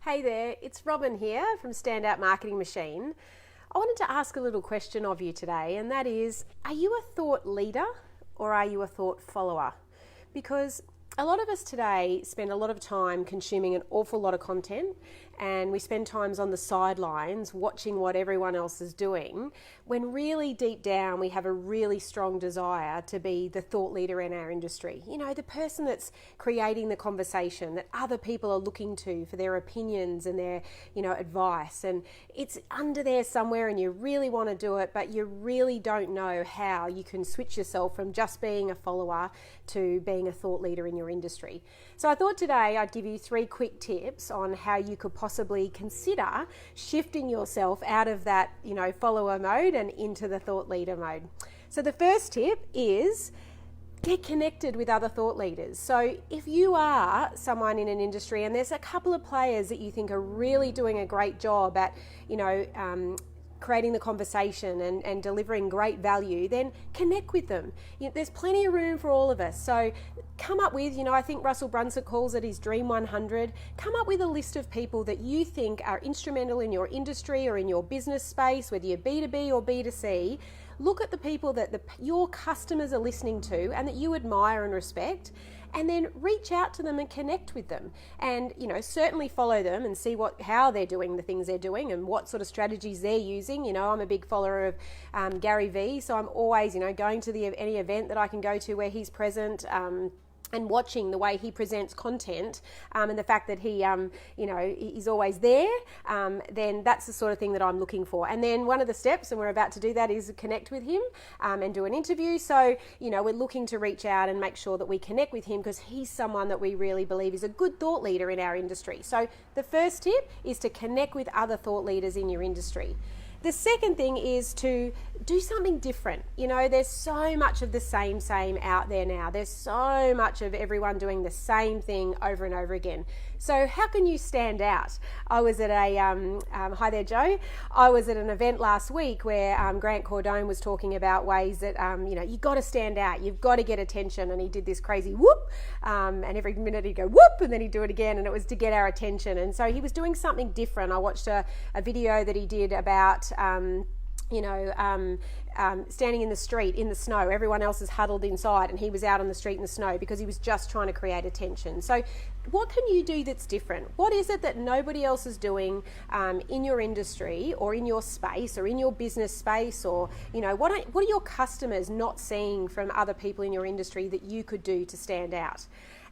Hey there, it's Robin here from Standout Marketing Machine. I wanted to ask a little question of you today, and that is, are you a thought leader or are you a thought follower? Because a lot of us today spend a lot of time consuming an awful lot of content, and we spend times on the sidelines watching what everyone else is doing, when really deep down we have a really strong desire to be the thought leader in our industry. You know, the person that's creating the conversation that other people are looking to for their opinions and their, advice. And it's under there somewhere and you really want to do it, but you really don't know how you can switch yourself from just being a follower to being a thought leader in your industry. So I thought today I'd give you 3 quick tips on how you could possibly consider shifting yourself out of that, follower mode and into the thought leader mode. So the first tip is get connected with other thought leaders. So if you are someone in an industry and there's a couple of players that you think are really doing a great job at, creating the conversation and delivering great value, then connect with them. There's plenty of room for all of us. So come up with, I think Russell Brunson calls it his Dream 100. Come up with a list of people that you think are instrumental in your industry or in your business space, whether you're B2B or B2C. Look at the people that your customers are listening to and that you admire and respect, and then reach out to them and connect with them, and certainly follow them and see how they're doing the things they're doing and what sort of strategies they're using. I'm a big follower of Gary Vee, so I'm always going to any event that I can go to where he's present, and watching the way he presents content, and the fact that he's always there, then that's the sort of thing that I'm looking for. And then one of the steps, and we're about to do that, is connect with him and do an interview. So, we're looking to reach out and make sure that we connect with him because he's someone that we really believe is a good thought leader in our industry. So the first tip is to connect with other thought leaders in your industry. The second thing is to do something different. There's so much of the same out there now. There's so much of everyone doing the same thing over and over again. So how can you stand out? I was at hi there, Joe. I was at an event last week where Grant Cardone was talking about ways that, you got to stand out. You've got to get attention. And he did this crazy whoop. And every minute he'd go whoop, and then he'd do it again. And it was to get our attention. And so he was doing something different. I watched a video that he did about standing in the street in the snow. Everyone else is huddled inside and he was out on the street in the snow because he was just trying to create attention. So what can you do that's different? What is it that nobody else is doing in your industry or in your space or in your business space, or what are your customers not seeing from other people in your industry that you could do to stand out?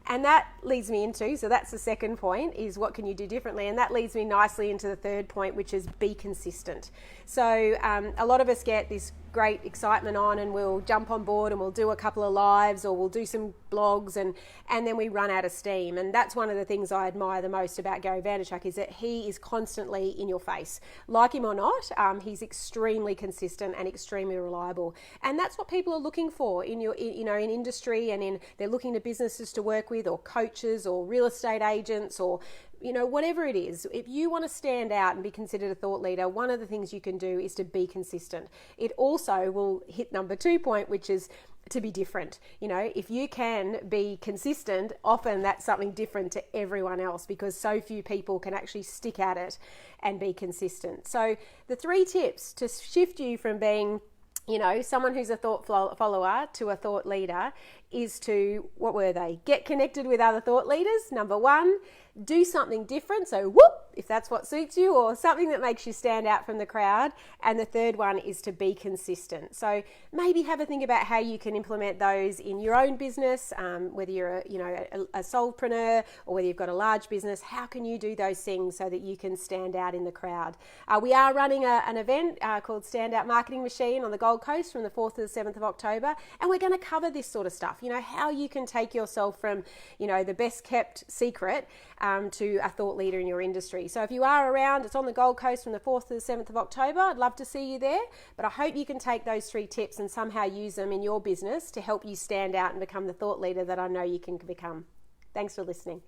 And that leads me into, so that's the second point, is what can you do differently? And that leads me nicely into the third point, which is be consistent. So a lot of us get this great excitement on and we'll jump on board and we'll do a couple of lives or we'll do some blogs and then we run out of steam. And that's one of the things I admire the most about Gary Vaynerchuk, is that he is constantly in your face. Like him or not, he's extremely consistent and extremely reliable. And that's what people are looking for in in industry, and they're looking to businesses to work with, or coaches or real estate agents, or whatever it is. If you want to stand out and be considered a thought leader, one of the things you can do is to be consistent. It also will hit number 2 point, which is to be different. If you can be consistent, often that's something different to everyone else because so few people can actually stick at it and be consistent. So the 3 tips to shift you from being someone who's a thought follower to a thought leader is to, what were they? Get connected with other thought leaders. Number 1, do something different. So whoop, if that's what suits you, or something that makes you stand out from the crowd. And the third one is to be consistent. So maybe have a think about how you can implement those in your own business, whether you're a solopreneur or whether you've got a large business. How can you do those things so that you can stand out in the crowd? We are running an event called Standout Marketing Machine on the Gold Coast from the 4th to the 7th of October, and we're going to cover this sort of stuff. How you can take yourself from the best kept secret to a thought leader in your industry. So if you are around, it's on the Gold Coast from the 4th to the 7th of October. I'd love to see you there, but I hope you can take those 3 tips and somehow use them in your business to help you stand out and become the thought leader that I know you can become. Thanks for listening.